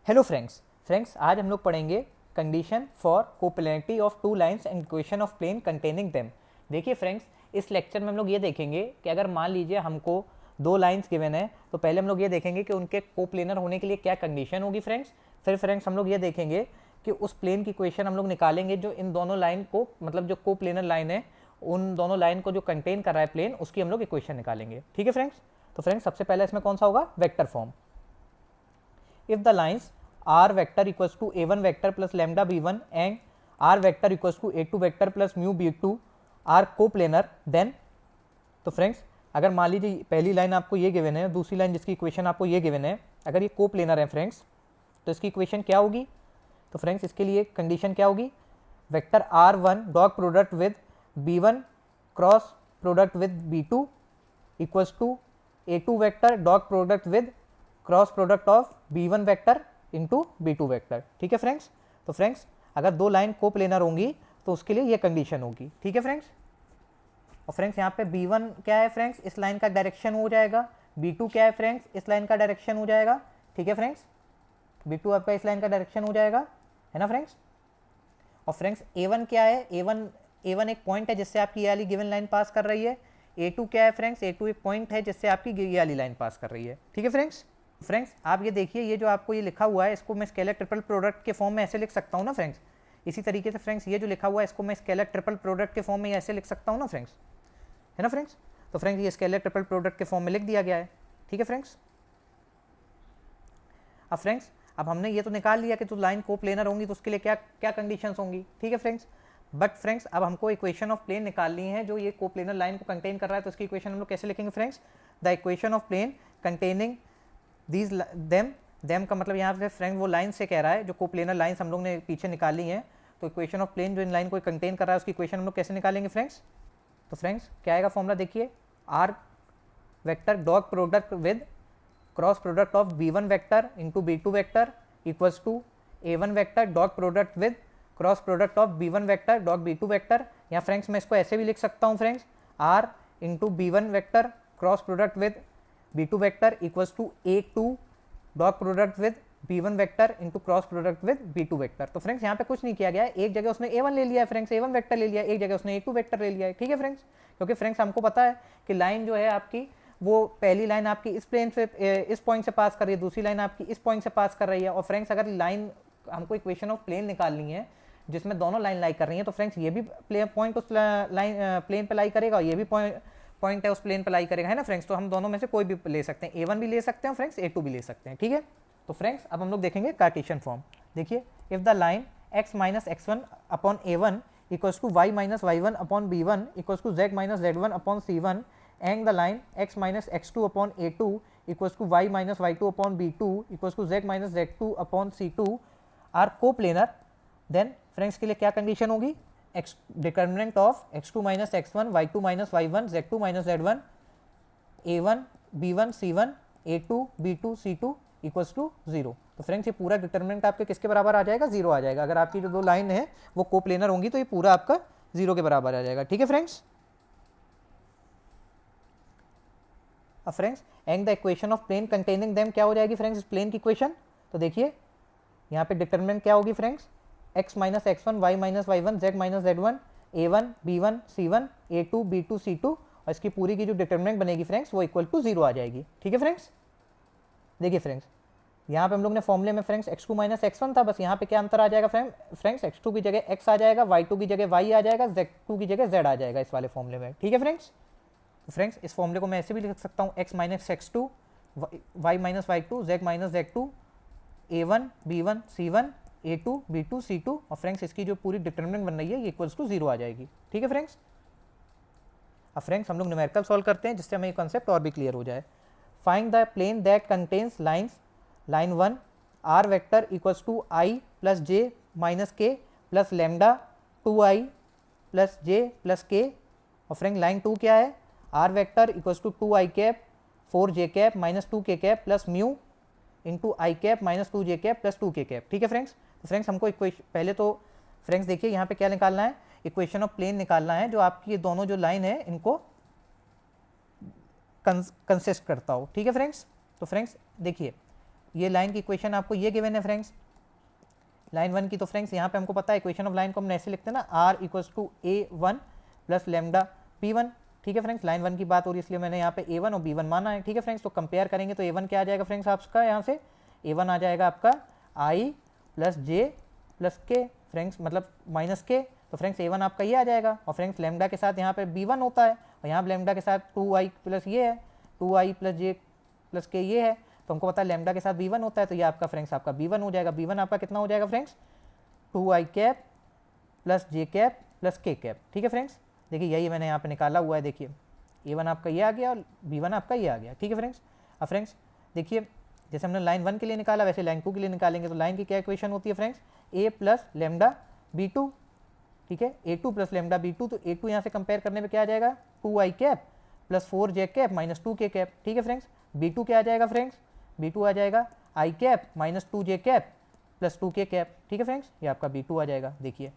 Hello friends आज हम लोग पढ़ेंगे condition for coplanarity of two lines and equation of plane containing them. देखिए फ्रेंड्स, इस लेक्चर में हम लोग ये देखेंगे कि अगर मान लीजिए हमको दो लाइंस गिवन है तो पहले हम लोग ये देखेंगे कि उनके कोप्लेनर होने के लिए क्या कंडीशन होगी फ्रेंड्स। फिर फ्रेंड्स हम लोग ये देखेंगे कि उस प्लेन की इक्वेशन हम लोग निकालेंगे जो इन दोनों लाइन को, मतलब जो कोप्लेनर लाइन है उन दोनों लाइन को जो कंटेन कर रहा है प्लेन, उसकी हम लोग इक्वेशन निकालेंगे। ठीक है फ्रेंड्स। तो फ्रेंड्स सबसे पहले इसमें कौन सा होगा, vector form. If the lines r vector equals to a1 vector plus lambda b1 and r vector equals to a2 vector plus mu b2 are coplanar, then तो फ्रेंड्स अगर मान लीजिए पहली लाइन आपको ये गिवन है, दूसरी लाइन जिसकी इक्वेशन आपको ये गिवन है, अगर ये कोप्लेनर है फ्रेंड्स तो इसकी इक्वेशन क्या होगी। तो फ्रेंड्स इसके लिए कंडीशन क्या होगी, vector r1 dot product with b1 cross product with b2 equals to a2 vector dot product with cross product of b1 vector into b2 vector. ठीक है फ्रेंड्स। तो फ्रेंड्स अगर दो लाइन कोप्लेनर होंगी तो उसके लिए ये कंडीशन होगी। ठीक है फ्रेंड्स। और फ्रेंड्स यहाँ पे b1 क्या है फ्रेंड्स, इस लाइन का डायरेक्शन हो जाएगा, b2 क्या है फ्रेंड्स, इस लाइन का डायरेक्शन हो जाएगा। ठीक है फ्रेंड्स, b2 आपका इस लाइन का डायरेक्शन हो जाएगा, है ना फ्रेंड्स। और फ्रेंड्स a1 क्या है, a1 एक पॉइंट है जिससे आपकी ये वाली गिवन लाइन पास कर रही है। a2 क्या है फ्रेंड्स, a2 एक पॉइंट है जिससे आपकी ये वाली लाइन पास कर रही है। ठीक है फ्रेंड्स आप ये देखिए, ये जो आपको ये लिखा हुआ है इसको मैं स्केलर ट्रिपल प्रोडक्ट के फॉर्म में ऐसे लिख सकता हूँ ना फ्रेंड्स। इसी तरीके से फ्रेंड्स ये जो लिखा हुआ है इसको मैं स्केलर ट्रिपल प्रोडक्ट के फॉर्म में ऐसे लिख सकता हूँ ना फ्रेंड्स, है ना फ्रेंड्स। तो फ्रेंड्स ये स्केलर ट्रिपल प्रोडक्ट के फॉर्म में लिख दिया गया है। ठीक है फ्रेंड्स। अब फ्रेंड्स अब हमने ये तो निकाल लिया कि तो लाइन कोप्लेनर होंगी तो उसके लिए क्या क्या कंडीशंस होंगी। ठीक है फ्रेंड्स। बट फ्रेंड्स अब हमको इक्वेशन ऑफ प्लेन निकालनी है जो ये कोप्लेनर लाइन को कंटेन कर रहा है, तो उसकी इक्वेशन हम लोग कैसे लिखेंगे friends, the equation of plane containing these them का मतलब यहाँ पे फ्रेंड वो लाइन से कह रहा है जो कोप्लेनर लाइन्स हम लोग ने पीछे निकाली हैं। तो इक्वेशन ऑफ प्लेन जो इन लाइन को कंटेन कर रहा है उसकी इक्वेशन हम लोग कैसे निकालेंगे फ्रेंड्स। तो फ्रेंड्स क्या आएगा फॉर्मूला, देखिए r vector dot product with cross product of b1 vector into b2 vector equals to a1 vector dot product with cross product of b1 vector dot b2 vector. या friends मैं इसको ऐसे भी लिख सकता हूँ friends, r into b1 vector cross product with b2 vector equals to a2 dot product with b1 vector into cross product with b2 vector. तो friends यहाँ पे कुछ नहीं किया गया है, एक जगह उसने a1 ले लिया है फ्रेंड्स, a1 वेक्टर ले लिया है, एक जगह उसने a2 वेक्टर ले लिया है। ठीक है फ्रेंड्स, क्योंकि फ्रेंड्स हमको पता है कि लाइन जो है आपकी वो पहली लाइन आपकी इस प्लेन से इस पॉइंट से पास कर रही है, दूसरी लाइन आपकी इस पॉइंट से पास कर रही है। और फ्रेंड्स अगर लाइन हमको इक्वेशन ऑफ प्लेन निकालनी है जिसमें दोनों लाइन लाई कर रही है तो फ्रेंड्स ये भी पॉइंट उस लाइन प्लेन पे लाई करेगा और ये भी पॉइंट है उस प्लेन पे लाई करेगा, है ना फ्रेंड्स। तो हम दोनों में से कोई भी ले सकते हैं, a1 भी ले सकते हैं फ्रेंड्स, a2 भी ले सकते हैं। ठीक है। तो फ्रेंड्स अब हम लोग देखेंगे कार्टेशियन फॉर्म। देखिए if the line x minus x1 upon a1 equals to y minus y1 upon b1 equals to z minus z1 upon c1 and the line x minus x2 upon a2 equals to y minus y2 upon b2 equals to z minus z2 upon c2 are coplanar, then friends के लिए क्या condition होगी, determinant of x2 minus x1 y2 minus y1 z2 minus z1 a1 b1 c1 a2 b2 c2 equals to 0। तो friends ये पूरा determinant आपके किसके बराबर आ जाएगा, 0 आ जाएगा। अगर आपकी जो दो लाइन है वो कोप्लेनर होंगी तो ये पूरा आपका 0 के बराबर आ जाएगा। ठीक है फ्रेंड्स। अब friends and the equation of plane containing them क्या हो जाएगी फ्रेंड्स, इस प्लेन की इक्वेशन। तो देखिए यहाँ पे डिटर्मिनेंट क्या होगी friends, x minus x1 y minus y1 z minus z1 a1 b1 c1 a2 b2 c2 और इसकी पूरी की जो डिटर्मिनेंट बनेगी फ्रेंड्स वो इक्वल टू 0 आ जाएगी। ठीक है फ्रेंड्स। देखिए फ्रेंड्स यहाँ पे हम लोग ने फॉर्मूले में फ्रेंड्स x2 माइनस x1 था, बस यहाँ पे क्या अंतर आ जाएगा फ्रेंड्स, x2 की जगह x आ जाएगा, y2 की जगह y आ जाएगा, z2 की जगह z आ जाएगा इस वाले फॉर्मूले में। ठीक है फ्रेंड्स। तो फ्रेंड्स इस फॉर्मूले को मैं ऐसे भी लिख सकता हूँ, x minus x2 y minus y2 z minus z2 a1 b1 c1 a2 b2 c2 और फ्रेंड्स इसकी जो पूरी डिटर्मिनेंट बन रही है ये इक्वल्स टू 0 आ जाएगी। ठीक है फ्रेंड्स। अब फ्रेंड्स हम लोग न्यूमेरिकल सॉल्व करते हैं जिससे हमें ये कॉन्सेप्ट और भी क्लियर हो जाए। Find the plane that contains lines line 1 r vector equals to i plus j minus k plus lambda 2i plus j plus k। और फ्रेंड लाइन 2 क्या है, r vector equals to 2i cap 4j cap minus 2k cap plus mu into i cap minus 2j cap plus 2k cap. ठीक है friends. तो friends हमको पहले तो friends देखिए यहाँ पे क्या निकालना है, इक्वेशन ऑफ प्लेन निकालना है जो आपकी ये दोनों जो लाइन है इनको कंसिस्ट करता हो। ठीक है फ्रेंड्स। तो फ्रेंड्स देखिए ये लाइन की इक्वेशन आपको ये गिवन है फ्रेंड्स, लाइन 1 की। तो फ्रेंड्स यहाँ पे हमको पता है इक्वेशन ऑफ लाइन को हम ऐसे लिखते हैं ना, r equals to A1 plus lambda B1। ठीक है फ्रेंड्स, लाइन 1 की बात हो रही है इसलिए मैंने यहाँ पे A1 और B1 माना है। ठीक है फ्रेंड्स, तो कंपेयर करेंगे तो A1 क्या आ जाएगा फ्रेंड्स आपका, यहाँ से A1 आ जाएगा आपका I plus J plus K friends, मतलब माइनस K। तो फ्रेंड्स A1 आपका ये आ जाएगा, और फ्रेंड्स लेमडा के साथ यहाँ पे B1 होता है, और यहाँ लेमडा के साथ 2I प्लस ये है, 2I plus J plus K ये है। तो हमको पता है लेमडा के साथ B1 होता है, तो ये आपका फ्रेंड्स आपका B1 हो जाएगा। B1 आपका कितना हो जाएगा friends, 2I cap plus J cap plus K cap. ठीक है फ्रेंड्स, देखिए यही मैंने यहाँ पे निकाला हुआ है। देखिए A1 आपका ये आ गया और B1 आपका ये आ गया। ठीक है फ्रेंड्स, अब फ्रेंड्स देखिए जैसे हमने लाइन 1 के लिए निकाला वैसे लाइन 2 के लिए निकालेंगे। तो लाइन की क्या इक्वेशन होती है friends, A plus lambda B2। ठीक है, A2 प्लस लेमडा B2। तो A2 यहाँ से कंपेयर करने पे क्या आ जाएगा, 2I cap plus 4J cap minus 2K cap. ठीक है फ्रेंड्स, B2 क्या आ जाएगा फ्रेंड्स, B2 आ जाएगा I cap minus 2J cap plus 2K cap. ठीक है फ्रेंड्स, ये आपका B2 आ जाएगा। देखिए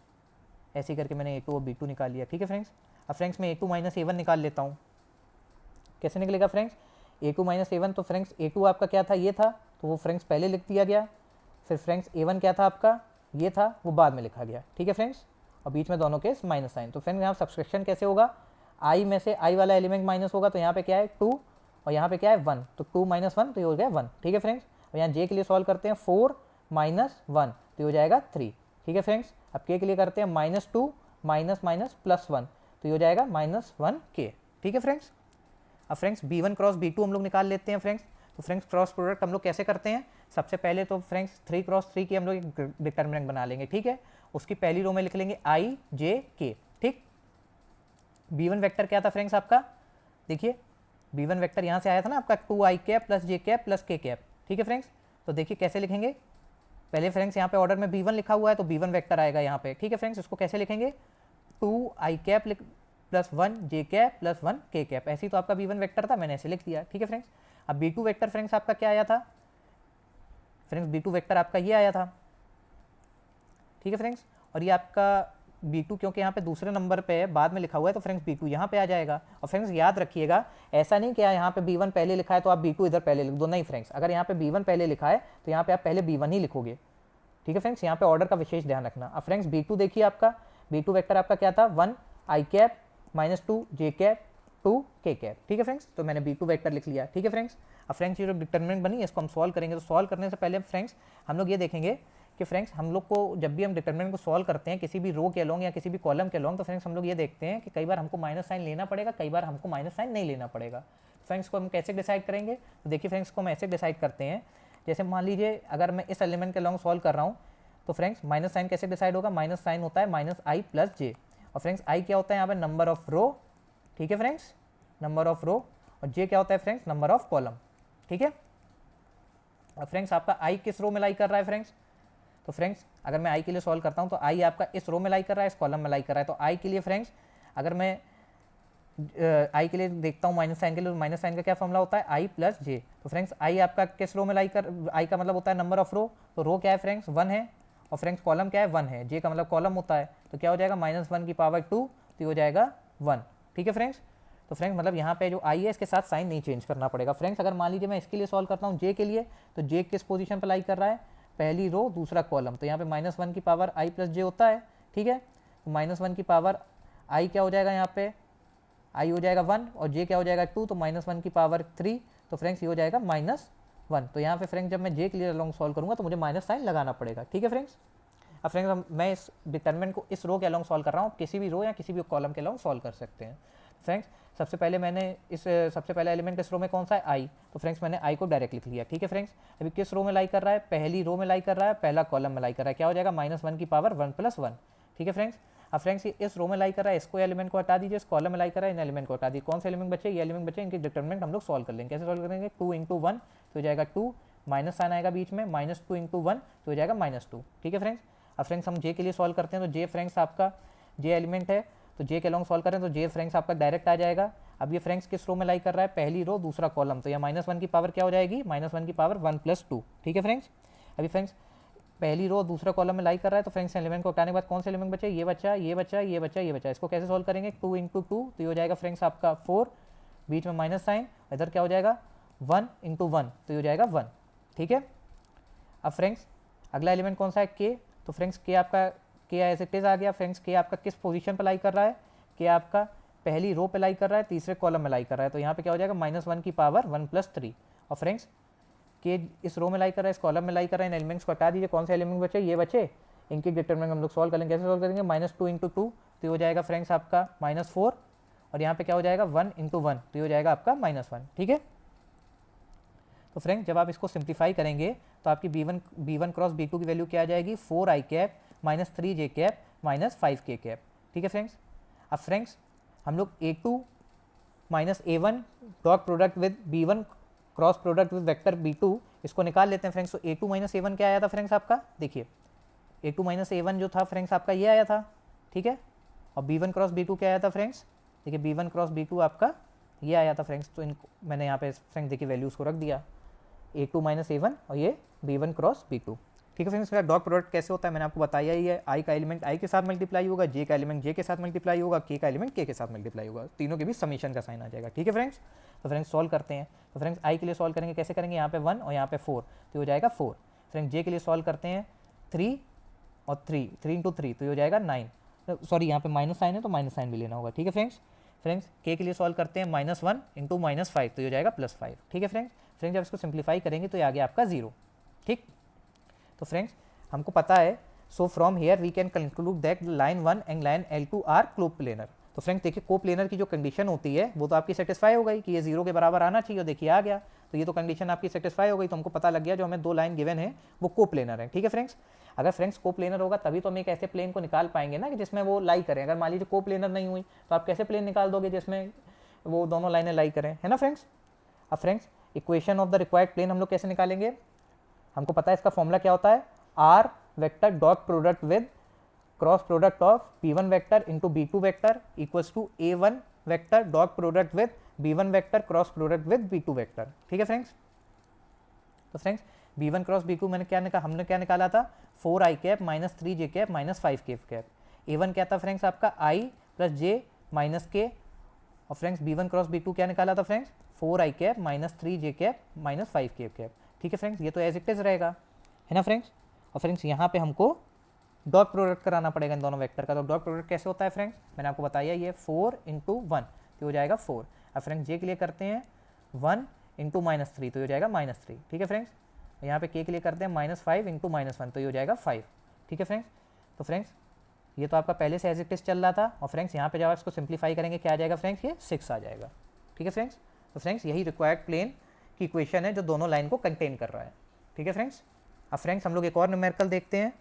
ऐसे करके मैंने A2 और B2 निकाल लिया। ठीक है फ्रेंड्स, अब फ्रेंड्स मैं A2 माइनस A1 निकाल लेता हूँ। कैसे निकलेगा फ्रेंड्स, A2 माइनस A1। तो फ्रेंड्स A2 आपका क्या था, ये था, तो वो फ्रेंड्स पहले लिख दिया गया। फिर फ्रेंड्स A1 क्या था आपका, ये था, वो बाद में लिखा गया। ठीक है फ्रेंड्स, और बीच में दोनों के माइनस साइन। तो फ्रेंड्स यहाँ सब्सट्रैक्शन कैसे होगा, I में से I वाला एलिमेंट माइनस होगा, तो यहाँ पे क्या है 2 और यहाँ पे क्या है 1, तो 2 माइनस 1 तो ये हो गया 1। ठीक है फ्रेंड्स, और यहाँ J के लिए सॉल्व करते हैं 4 माइनस 1 तो ये हो जाएगा 3। ठीक है फ्रेंड्स, अब K के लिए करते हैं -2 माइनस माइनस प्लस 1 तो ये हो जाएगा -1K। ठीक है फ्रेंड्स, अब फ्रेंड्स B1 क्रॉस B2 हम लोग निकाल लेते हैं फ्रेंड्स। तो फ्रेंड्स क्रॉस प्रोडक्ट हम लोग कैसे करते हैं, सबसे पहले तो फ्रेंड्स 3 क्रॉस 3 की हम लोग एक डिटर्मिनेंट बना लेंगे। ठीक है, उसकी पहली रो में लिख लेंगे I J K। ठीक, B1 वेक्टर क्या था फ्रेंड्स आपका, देखिए B1 वेक्टर यहाँ से आया था ना आपका 2I cap plus J cap plus K cap. ठीक है फ्रेंड्स, तो देखिए कैसे लिखेंगे, पहले फ्रेंड्स यहाँ पे ऑर्डर में B1 लिखा हुआ है तो B1 वेक्टर आएगा यहाँ पे। ठीक है फ्रेंड्स, इसको कैसे लिखेंगे, 2I cap plus 1 J cap plus 1 K cap. ऐसे ही तो आपका B1 वेक्टर था, मैंने ऐसे लिख दिया। ठीक है फ्रेंड्स, अब B2 वेक्टर फ्रेंड्स आपका क्या आया था, फ्रेंड्स B2 वेक्टर आपका ये आया था। ठीक है फ्रेंड्स, और ये आपका B2 क्योंकि यहाँ पे दूसरे नंबर पे है, बाद में लिखा हुआ है, तो फ्रेंड्स B2 यहाँ पे आ जाएगा। और फ्रेंड्स याद रखिएगा, ऐसा नहीं कि यहाँ पे B1 पहले लिखा है तो आप B2 इधर पहले लिख दो, नहीं फ्रेंड्स, अगर यहाँ पे B1 पहले लिखा है तो यहाँ पे आप पहले B1 ही लिखोगे। ठीक है फ्रेंड्स, यहाँ पे ऑर्डर का विशेष ध्यान रखना। अब फ्रेंड्स B2 देखिए, आपका B2 वेक्टर आपका क्या था, 1I cap minus 2 J cap 2 K cap. ठीक है फ्रेंड्स, तो मैंने B2 वेक्टर लिख लिया। ठीक है फ्रेंड्स, अब फ्रेंड्स ये जो डिटरमिनेंट बनी है इसको हम सॉल्व करेंगे। तो सॉल्व करने से पहले फ्रेंड्स हम लोग ये देखेंगे कि फ्रेंड्स हम लोग को जब भी हम डिटरमिनेंट को सॉल्व करते हैं किसी भी रो के अलोंग या किसी भी कॉलम के अलोंग, तो फ्रेंड्स हम लोग ये देखते हैं कि कई बार हमको माइनस साइन लेना पड़ेगा, कई बार हमको माइनस साइन नहीं लेना पड़ेगा। फ्रेंड्स को हम कैसे डिसाइड करेंगे, तो देखिए फ्रेंड्स को हम ऐसे डिसाइड करते हैं, जैसे मान लीजिए अगर मैं इस एलिमेंट के अलोंग सॉल्व कर रहा हूँ तो फ्रेंड्स माइनस साइन कैसे डिसाइड होगा, माइनस साइन होता है -I प्लस J, और फ्रेंड्स I क्या होता है यहाँ पे, नंबर ऑफ रो। ठीक है फ्रेंड्स, नंबर ऑफ रो, और J क्या होता है फ्रेंड्स, नंबर ऑफ कॉलम। ठीक है, अब फ्रेंड्स आपका I किस रो में लाई कर रहा है फ्रेंड्स, तो फ्रेंड्स अगर मैं I के लिए सॉल्व करता हूँ तो I आपका इस रो में लाई कर रहा है, इस कॉलम में लाई कर रहा है। तो I के लिए फ्रेंड्स अगर मैं I के लिए देखता हूँ माइनस साइन के लिए, माइनस साइन का क्या फॉर्मूला होता है, I प्लस J। तो फ्रेंड्स I आपका किस रो में लाई कर, I का मतलब होता है नंबर ऑफ रो, तो रो क्या है फ्रेंड्स 1 है, और फ्रेंड्स कॉलम क्या है 1 है, J का मतलब कॉलम होता है, तो क्या हो जाएगा -1 की पावर 2 तो हो जाएगा 1। ठीक है फ्रेंड्स, तो फ्रेंड्स मतलब यहाँ पे जो I है इसके साथ साइन नहीं चेंज करना पड़ेगा। फ्रेंड्स अगर मान लीजिए मैं इसके लिए सॉल्व करता हूँ J के लिए, तो J किस पोजीशन पर लाई कर रहा है, पहली रो दूसरा कॉलम, तो यहाँ पे -1 की पावर I प्लस J होता है। ठीक है, तो -1 की पावर I क्या हो जाएगा, यहाँ पे I हो जाएगा 1 और J क्या हो जाएगा 2, तो -1 की पावर 3, तो फ्रेंड्स ये हो जाएगा -1। तो यहाँ पे फ्रेंड्स जब मैं J के लिए अलोंग सॉल्व करूँगा तो मुझे माइनस साइन लगाना पड़ेगा। ठीक है फ्रेंड्स, अब फ्रेंड्स मैं इस डिटरमिनेंट को इस रो के अलोंग सॉल्व कर रहा हूँ, किसी भी रो या किसी भी कॉलम के अलोंग सॉल्व कर सकते हैं। फ्रेंड्स सबसे पहले मैंने इस सबसे पहला एलिमेंट किस रो में कौन सा है, I, तो फ्रेंड्स मैंने I को डायरेक्ट लिख लिया। ठीक है फ्रेंड्स, अभी किस रो में लाई कर रहा है, पहली रो में लाई कर रहा है, पहला कॉलम में लाई कर रहा है, क्या हो जाएगा -1 की पावर 1 प्लस 1। ठीक है फ्रेंड्स, अब फ्रेंड्स इस रो में लाई कर रहा है, इसको एलिमेंट को हटा दीजिए, इस कॉलम में लाई कर रहा है, इन एलिमेंट को हटा दीजिए, कौन से एलिमेंट बचे, ये एलिमेंट बचे, इनके डिटरमिनेंट हम लोग सॉल्व कर लेंगे। कैसे सॉल्व करेंगे, 2 × 1 तो हो जाएगा 2, माइनस साइन आएगा बीच में, -2 × 1 तो हो जाएगा -2। ठीक है फ्रेंड्स, अब फ्रेंड्स हम J के लिए सॉल्व करते हैं, तो J फ्रेंड्स आपका J एलिमेंट है, तो J के अलोंग सॉल्व करें तो J फ्रेंड्स आपका डायरेक्ट आ जाएगा। अब ये फ्रेंड्स किस रो में लाई कर रहा है, पहली रो दूसरा कॉलम, तो यह -1 की पावर क्या हो जाएगी, -1 की पावर 1 प्लस 2। ठीक है फ्रेंड्स, अभी फ्रेंड्स पहली रो दूसरा कॉलम में लाई कर रहा है, तो फ्रेंड्स एलिमेंट को हटाने के बाद कौन से एलिमेंट बचे, ये बचा, ये बचा, ये बचा, ये बचा। इसको कैसे सॉल्व करेंगे, 2 × 2 तो ये हो जाएगा फ्रेंड्स आपका 4, बीच में माइनस साइन, इधर क्या हो जाएगा 1 × 1 तो ये हो जाएगा 1। ठीक है, अब फ्रेंड्स अगला एलिमेंट कौन सा है, के, तो फ्रेंड्स के आपका के एज इट इज आ गया। फ्रेंड्स के आपका किस पोजीशन पर लाई कर रहा है, के आपका पहली रो पे लाई कर रहा है, तीसरे कॉलम में लाई कर रहा है, तो यहाँ पे क्या हो जाएगा -1 की पावर 1 + 3। और फ्रेंड्स के इस रो में लाई कर रहा है, इस कॉलम में लाई कर रहा है, इन एलिमेंट्स को हटा दीजिए, कौन से एलिमेंट बचे, ये बचे, इनकी डिटरमिनेंट हम लोग सॉल्व करेंगे, कैसे सॉल्व करेंगे, -2 × 2 तो हो जाएगा फ्रेंड्स आपका -4, और यहाँ पे क्या हो जाएगा 1 × 1 तो हो जाएगा आपका -1, ठीक है। तो फ्रेंड्स जब आप इसको सिंप्लीफाई करेंगे तो आपकी b1 क्रॉस b2 की वैल्यू क्या आ जाएगी, 4i cap -3j cap -5k cap, ठीक है फ्रेंड्स। अब फ्रेंड्स हम लोग a2 -a1 dot product with b1 cross product with vector b2 इसको निकाल लेते हैं फ्रेंड्स। तो a2 -a1 क्या आया था फ्रेंड्स आपका, देखिए a2 -a1 जो था फ्रेंड्स आपका ये आया था, ठीक है। और b1 क्रॉस b2 क्या आया था फ्रेंड्स, देखिए b1 क्रॉस b2 आपका ये आया था फ्रेंड्स। तो इनको मैंने यहाँ पे फ्रेंड्स देखिए वैल्यूज़ को रख दिया, a2 -a1 और ये b1 क्रॉस b2, ठीक है फ्रेंड्स। इसका डॉट प्रोडक्ट कैसे होता है मैंने आपको बताया ही है, i का एलिमेंट i के साथ मल्टीप्लाई होगा, j का एलिमेंट j के साथ मल्टीप्लाई होगा, k का एलिमेंट k के साथ मल्टीप्लाई होगा, तीनों के भी समीशन का साइन आ जाएगा, ठीक है फ्रेंड्स। तो फ्रेंड्स सॉल्व करते हैं, तो फ्रेंड्स i के लिए सॉल्व करेंगे, कैसे करेंगे, यहाँ पे 1 और यहाँ पे 4 तो हो जाएगा 4। फ्रेंड्स j के लिए सॉल्व करते हैं 3 और 3 × 3 तो हो जाएगा 9, सॉरी यहाँ पे माइनस साइन है तो माइनस साइन भी लेना होगा, ठीक है फ्रेंड्स। फ्रेंड्स के लिए सॉल्व करते हैं -1 × -5 तो हो जाएगा +5, ठीक है फ्रेंड्स। फ्रेंड्स जब इसको सिंप्लीफाई करेंगे तो ये आ गया आपका 0, ठीक। तो फ्रेंड्स हमको पता है, so from here we can conclude that line 1 and line L2 are coplanar. तो फ्रेंड्स देखिए कोप्लेनर की जो कंडीशन होती है वो तो आपकी सेटिस्फाई हो गई कि ये 0 के बराबर आना चाहिए, देखिए आ गया, तो ये तो कंडीशन आपकी सेटिस्फाई हो गई। तो हमको पता लग गया जो हमें 2 लाइन गिवन है वो कोप्लेनर है, ठीक है फ्रेंड्स। अगर फ्रेंड्स कोप्लेनर होगा तभी तो हम एक ऐसे प्लेन को निकाल पाएंगे ना कि जिसमें वो लाई करें। अगर मान लीजिए कोप्लेनर नहीं हुई तो आप कैसे प्लेन निकाल दोगे जिसमें वो दोनों लाइनें लाई करें, है ना फ्रेंड्स। अब friends equation of the required plane हम लोग कैसे निकालेंगे, हमको पता है इसका फॉर्मूला क्या होता है, r vector dot product with cross product of b1 vector into b2 vector equals to a1 vector dot product with b1 vector cross product with b2 vector, ठीक है फ्रेंड्स। तो फ्रेंड्स b1 क्रॉस b2 हमने क्या निकाला था, 4i cap -3j cap -5k cap. a1 क्या था friends आपका i + j - k, और फ्रेंड्स b1 क्रॉस b2 क्या निकाला था friends, 4i cap -3j cap -5k cap, ठीक है फ्रेंड्स। ये तो एज इट इज रहेगा, है ना फ्रेंड्स। और फ्रेंड्स यहाँ पे हमको डॉट प्रोडक्ट कराना पड़ेगा इन दोनों वेक्टर का। तो डॉट प्रोडक्ट कैसे होता है फ्रेंड्स, मैंने आपको बताया ये 4 × 1 तो हो जाएगा 4। अब फ्रेंड्स जे के लिए करते हैं 1 × -3 तो हो जाएगा -3, ठीक है फ्रेंड्स। यहाँ पे के के लिए करते हैं -5 × -1 तो ये हो जाएगा 5, ठीक है फ्रेंड्स। तो फ्रेंड्स ये तो आपका पहले से एज इट इज चल रहा था, और फ्रेंड्स यहाँ पे जब आप इसको सिंप्लीफाई करेंगे क्या आ जाएगा फ्रेंड्स, ये 6 आ जाएगा, ठीक है फ्रेंड्स। तो फ्रेंड्स यही रिक्वायर्ड प्लेन की इक्वेशन है जो दोनों लाइन को कंटेन कर रहा है, ठीक है फ्रेंड्स। अब फ्रेंड्स हम लोग एक और न्यूमेरिकल देखते हैं,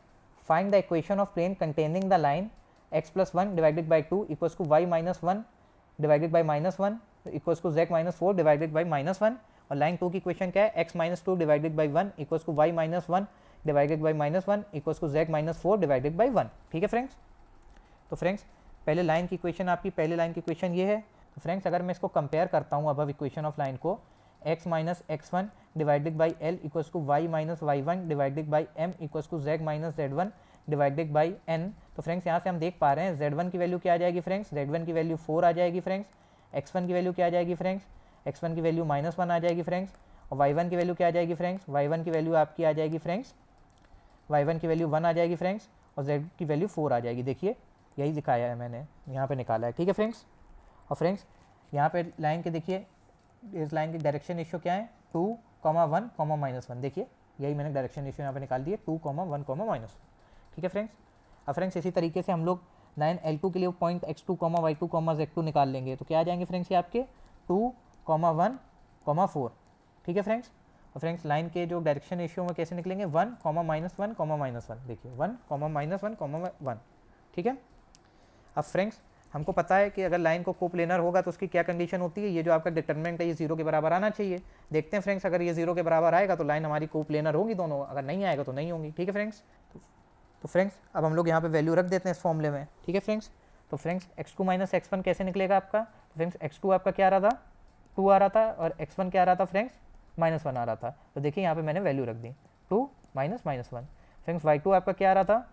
find the equation of plane containing the line x + 1 divided by 2 equals to y - 1 divided by -1 equals to z - 4 divided by -1, और लाइन 2 की इक्वेशन क्या है, x - 2 divided by 1 equals to y - 1 divided by -1 equals to z - 4 divided by 1, ठीक है friends. तो friends पहले line की equation आपकी पहले लाइन की इक्वेशन ये है। तो फ्रेंड्स अगर मैं इसको कंपेयर करता हूँ अब इक्वेशन ऑफ लाइन को, x - x1 divided by l equals to y - y1 divided by m equals to z - z1 divided by n। तो फ्रेंड्स यहाँ से हम देख पा रहे हैं z1 की वैल्यू क्या आ जाएगी फ्रेंड्स, z1 की वैल्यू 4 आ जाएगी फ्रेंड्स, x1 की वैल्यू क्या आ जाएगी फ्रेंड्स, x1 की वैल्यू -1 आ जाएगी फ्रेंड्स, और y1 की वैल्यू क्या आ जाएगी फ्रेंड्स, y1 की वैल्यू आपकी आ जाएगी फ्रेंड्स, y1 की वैल्यू 1 आ जाएगी फ्रेंड्स, और z की वैल्यू 4 आ जाएगी। देखिए यही दिखाया है मैंने, यहाँ पे निकाला है, ठीक है फ्रेंड्स। और फ्रेंड्स यहाँ पे लाइन के देखिए इस लाइन की डायरेक्शन रेशियो क्या है, 2, 1, -1, देखिए यही मैंने डायरेक्शन रेशियो यहाँ पे निकाल दिए 2, 1, -1, ठीक है फ्रेंड्स। अब फ्रेंड्स इसी तरीके से हम लोग लाइन L2 के लिए पॉइंट x2, y2, z2 निकाल लेंगे, तो क्या आ जाएंगे फ्रेंड्स ये आपके 2, 1, 4, ठीक है फ्रेंड्स। और फ्रेंड्स लाइन के जो डायरेक्शन रेशियो में कैसे निकलेंगे, 1, -1, देखिए 1, -1, ठीक है। अब फ्रेंड्स हमको पता है कि अगर लाइन को कोप्लेनर होगा तो उसकी क्या कंडीशन होती है, ये जो आपका डिटरमिनेंट है ये 0 के बराबर आना चाहिए। देखते हैं फ्रेंड्स अगर ये 0 के बराबर आएगा तो लाइन हमारी कोप्लेनर होगी दोनों, अगर नहीं आएगा तो नहीं होंगी, ठीक है फ्रेंड्स। तो फ्रेंड्स अब हम लोग यहाँ पे वैल्यू रख देते हैं इस फॉर्मूले में, ठीक है फ्रेंड्स। तो फ्रेंड्स x2 - x1 कैसे निकलेगा आपका, तो फ्रेंड्स x2 आपका क्या आ रहा था, 2 आ रहा था, और x1 क्या आ रहा था फ्रेंड्स, -1 आ रहा था। तो देखिए यहाँ पे मैंने वैल्यू रख दी 2 - -1। फ्रेंड्स y2 आपका क्या आ रहा था,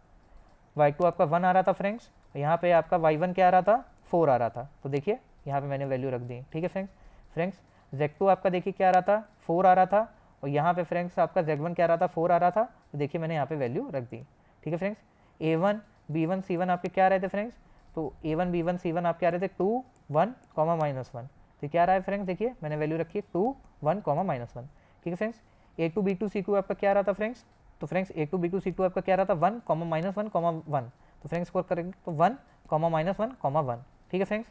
y2 आपका 1 आ रहा था फ्रेंड्स, यहाँ पे आपका y1 क्या आ रहा था, 4 आ रहा था। तो देखिए यहाँ पे मैंने वैल्यू रख दी, ठीक है फ्रेंड्स। फ्रेंड्स z2 आपका देखिए क्या आ रहा था, 4 आ रहा था, और यहाँ पे फ्रेंड्स आपका Z1 क्या आ रहा था, 4 आ रहा था, तो देखिए मैंने यहाँ पे वैल्यू रख दी। ठीक है फ्रेंड्स, A1 B1 C1 आपके क्या आ रहे थे फ्रेंड्स, तो A1 B1 C1 आपके आ रहे थे 2 1 -1, तो क्या आ रहा है फ्रेंड्स, देखिए मैंने वैल्यू रखी है 2 1 -1। ठीक है फ्रेंड्स, A2 B2 C2 आपका क्या आ रहा था फ्रेंड्स, तो फ्रेंड्स A2 B2 C2 आपका क्या आ रहा था 1 -1, तो फ्रेंड्स स्कोर करेंगे तो 1 -1, 1। ठीक है फ्रेंड्स,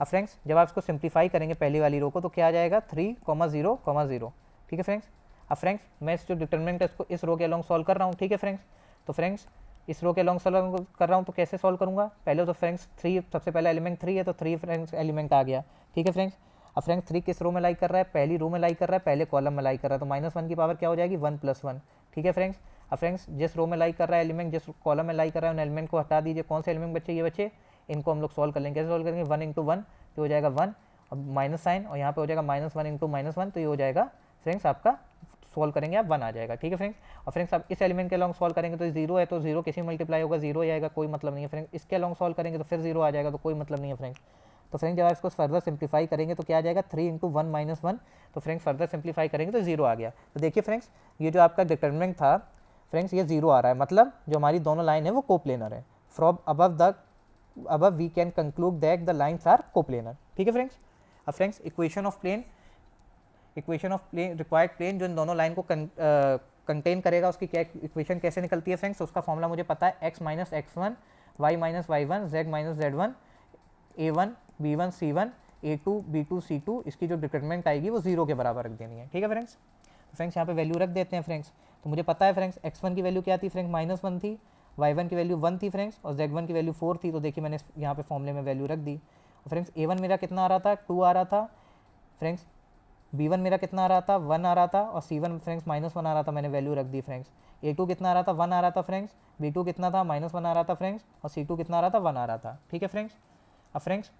अब फ्रेंड्स जब आप इसको सिंप्लीफाई करेंगे पहली वाली रो को तो क्या आ जाएगा 3 0 0। ठीक है फ्रेंड्स, अब फ्रेंड्स मैं इस जो डिटरमिनेंट है इसको इस रो के अलॉन्ग सॉल्व कर रहा हूँ। ठीक है फ्रेंड्स, तो फ्रेंड्स इस रो के अलॉन्ग सॉल्व कर रहा हूँ तो कैसे सॉल्व करूँगा, पहले तो फ्रेंड्स 3 सबसे पहला एलिमेंट 3 है तो 3 फ्रेंड्स एलिमेंट आ गया। ठीक है फ्रेंड्स, अब फ्रेंड्स 3 किस रो में लाई कर रहा है, पहली रो में लाई कर रहा है, पहले कॉलम में लाई कर रहा है, तो -1 की पावर क्या हो जाएगी 1 + 1। ठीक है फ्रेंड्स, अब फ्रेंड्स जिस रो में लाई कर रहा है एलिमेंट, जिस कॉलम में लाई कर रहा है उन एलिमेंट को हटा दीजिए। कौन से एलिमेंट बच्चे, ये बच्चे, इनको हम लोग सॉल्व कर लेंगे। कैसे सॉल्व करेंगे, 1 × 1 तो हो जाएगा 1, और माइनस साइन और यहाँ पे हो जाएगा -1 × -1 तो ये हो जाएगा फ्रेंड्स आपका, सॉल्व करेंगे आप 1 आ जाएगा। ठीक है फ्रेंड्स, और फ्रेंड्स आप इस एलिमेंट के अलॉन्ग सॉल्व करेंगे तो 0 है तो 0 किसी मल्टीप्लाई होगा 0 आएगा, कोई मतलब नहीं है फ्रेंड्स। इसके अलॉन्ग सॉल्व करेंगे तो फिर 0 आ जाएगा, तो कोई मतलब नहीं है फ्रेंड्स। तो फ्रेंड्स जब आप इसको फर्दर सिंप्लीफाई करेंगे तो क्या आ जाएगा 3 × 1 -1, तो फ्रेंड्स फर्दर सिंप्लीफाई करेंगे तो 0 आ गया। तो देखिए फ्रेंड्स ये जो आपका डिटरमिनेंट था फ्रेंड्स ये 0 आ रहा है, मतलब जो हमारी दोनों लाइन है वो कोप्लेनर है। From above we can conclude that the lines are coplanar. ठीक है फ्रेंड्स, अब friends equation of plane required plane जो इन दोनों लाइन को कंटेन करेगा उसकी क्या इक्वेशन कैसे निकलती है फ्रेंड्स, उसका फॉर्मूला मुझे पता है, x - x1 y - y1 z - z1 a1 b1 c1 a2 b2 c2, इसकी जो डिटरमिनेंट आएगी वो 0 के बराबर रख देनी है। ठीक है फ्रेंड्स, तो फ्रेंड्स यहाँ पे वैल्यू रख देते हैं फ्रेंड्स। तो मुझे पता है फ्रेंड्स x1 की वैल्यू क्या थी फ्रेंड्स -1 थी, y1 की वैल्यू 1 थी फ्रेंड्स, और z1 की वैल्यू 4 थी, तो देखिए मैंने यहाँ पे फॉर्मूले में वैल्यू रख दी। फ्रेंड्स a1 मेरा कितना आ रहा था 2 आ रहा था फ्रेंड्स, b1 मेरा कितना आ रहा था 1 आ रहा था, और c1 फ्रेंड्स -1 आ रहा था, मैंने वैल्यू रख दी फ्रेंड्स। a2 कितना आ रहा था 1 आ रहा था फ्रेंड्स, b2 कितना था -1 आ रहा था फ्रेंड्स, और c2 कितना आ रहा था 1 आ रहा था। ठीक है फ्रेंड्स, अब फ्रेंड्स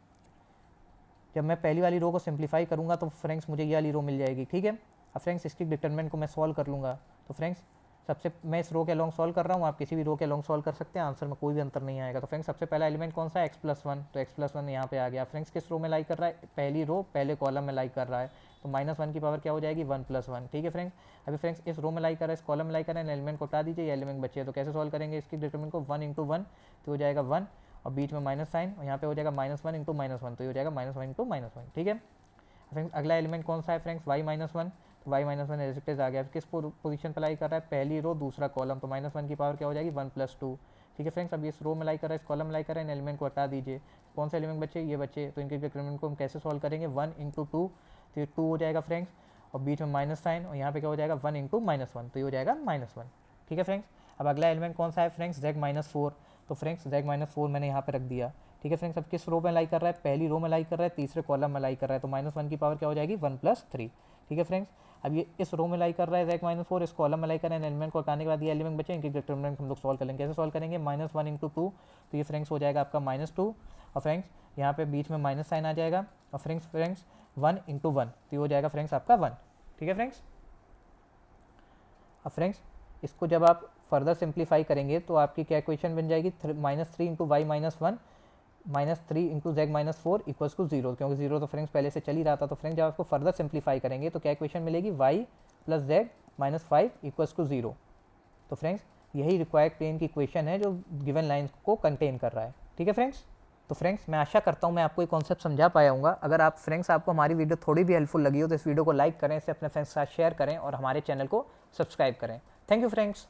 जब मैं पहली वाली रो को सिंप्लीफाई करूँगा तो फ्रेंड्स मुझे ये वाली रो मिल जाएगी। ठीक है, अब फ्रेंड्स इसकी डिटरमिनेंट को मैं सॉल्व कर लूँगा, तो फ्रेंड्स सबसे मैं इस रो के अलॉन्ग सॉल्व कर रहा हूँ, आप किसी भी रो के अलॉन्ग सॉल्व कर सकते हैं, आंसर में कोई भी अंतर नहीं आएगा। तो फ्रेंड्स सबसे पहला एलिमेंट कौन सा है x + 1, तो x + 1 यहाँ पे आ गया। फ्रेंड्स किस रो में लाई कर रहा है, पहली रो पहले कॉलम में लाई कर रहा है, तो -1 की पावर क्या हो जाएगी 1 + 1। ठीक है फ्रेंड्स, अभी फ्रेंड्स इस रो में लाई कर रहा है, इस कॉलम में लाई कर रहा है, एलिमेंट को हटा दीजिए, ये एलिमेंट बचे है, तो कैसे सॉल्व करेंगे इसकी डिटरमिनेंट को 1 × 1 तो हो जाएगा 1, और बीच में माइनस साइन, और यहाँ पे हो जाएगा -1 × -1 तो ये हो जाएगा -1 × -1। ठीक है फ्रेंड्स, अगला एलिमेंट कौन सा है फ्रेंड्स y - 1, तो y - 1 एज इट इज आ गया। किस पोजीशन पर लाई कर रहा है, पहली रो दूसरा कॉलम, तो -1 की पावर क्या हो जाएगी 1 + 2। ठीक है फ्रेंड्स, अब इस रो में लाई कर रहा है, इस कॉलम में लाई कर रहा है, इन एलिमेंट को हटा दीजिए। कौन से एलिमेंट बचे, ये बचे, तो इनके डिटरमिनेंट को हम कैसे सॉल्व करेंगे 1 × 2, तो ये 2 हो जाएगा फ्रेंड्स, और बीच में माइनस साइन, और यहाँ पे क्या हो जाएगा 1 × -1 तो ये हो जाएगा -1। ठीक है फ्रेंड्स, अब अगला एलिमेंट कौन सा है फ्रेंड्स z - 4, तो फ्रेंड्स z - 4 मैंने यहाँ पे रख दिया। ठीक है फ्रेंड्स, अब किस रो में लाई कर रहा है, पहली रो में लाई कर रहा है, तीसरे कॉलम में लाई कर रहा है, तो -1 की पावर क्या हो जाएगी 1 + 3। ठीक है फ्रेंड्स, अब ये इस रो में लाई कर रहा है z - 4, इस कॉलम में लाई कर रहा है, एलिमेंट को हटाने के बाद ये एलिमेंट बचे, इनके डिटरमिनेंट हम लोग सॉल्व कर लेंगे। कैसे सॉल्व करेंगे, -1 × 2 तो ये फ्रेंड्स हो जाएगा आपका -2, और फ्रेंड्स यहाँ पे बीच में माइनस साइन आ जाएगा, और फ्रेंड्स 1 × 1 तो ये हो जाएगा फ्रेंड्स आपका 1। ठीक है फ्रेंड्स, अब फ्रेंड्स इसको जब आप फर्दर सिंप्लीफाई करेंगे तो आपकी क्या इक्वेशन बन जाएगी, -3 × y - 1 -3 × z - 4 = 0, क्योंकि 0 तो फ्रेंड्स पहले से चल ही रहा था। तो फ्रेंड्स जब आपको फर्दर सिंप्लीफाई करेंगे तो क्या इक्वेशन मिलेगी, y + z - 5 = 0। तो फ्रेंड्स यही रिक्वायर्ड प्लेन की इक्वेशन है जो गिवन लाइन को कंटेन कर रहा है। ठीक है फ्रेंड्स, तो फ्रेंड्स मैं आशा करता हूँ मैं आपको ये कॉन्सेप्ट समझा पाया हूँगा। अगर आप फ्रेंड्स आपको हमारी वीडियो थोड़ी भी हेल्पफुल लगी हो तो इस वीडियो को लाइक करें, इसे अपने फ्रेंड्स के साथ शेयर करें और हमारे चैनल को सब्सक्राइब करें। Thank you friends.